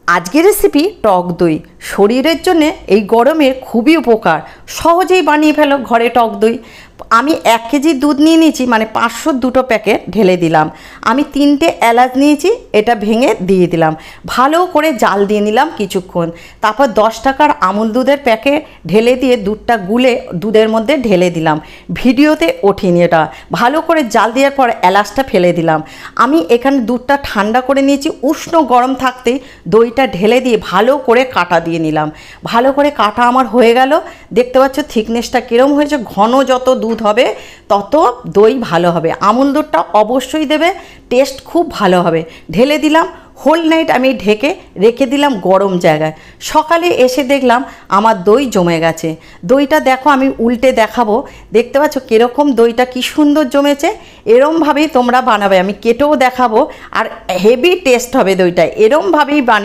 আজকের রেসিপি টক দই। শরীরের জন্য এই গরমে খুবই উপকার। সহজেই বানিয়ে ফেলো ঘরে টক দই। আমি 1 কেজি দুধ নিয়ে নিয়েছি, মানে 500 দুটো প্যাকেট ঢেলে দিলাম। আমি 3টে এলাচ নিয়েছি, এটা ভেঙে দিয়ে দিলাম। ভালো করে জাল দিয়ে নিলাম কিছুক্ষণ। তারপর 10 টাকার আমুল দুধের প্যাকেট ঢেলে দিয়ে দুধটা গুলে দুধের মধ্যে ঢেলে দিলাম। ভিডিওতে ওঠেনি এটা। ভালো করে জাল দেওয়ার পর এলাচটা ফেলে দিলাম। আমি এখানে দুধটা ঠান্ডা করে নিয়েছি, উষ্ণ গরম থাকতেই দইটা ঢেলে দিয়ে ভালো করে কাটা দিয়ে নিলাম। ভালো করে কাটা আমার হয়ে গেল। দেখতে পাচ্ছ থিকনেসটা কীরকম হয়েছে। ঘন যত দুধ হবে তত দই ভালো হবে। আমুল দুধটা অবশ্যই দেবে, টেস্ট খুব ভালো হবে। ঢেলে দিলাম। হোল নাইট আমি ঢেকে রেখে দিলাম গরম জায়গায়। সকালে এসে দেখলাম আমার দই জমে গেছে। দইটা দেখো, আমি উল্টে দেখাবো। দেখতে পাচ্ছ কীরকম দইটা কী সুন্দর জমেছে। এরমভাবেই তোমরা বানাবে, আমি কেটেও দেখাবো। আর হেভি টেস্ট হবে দইটা। এরমভাবেই বানিয়ে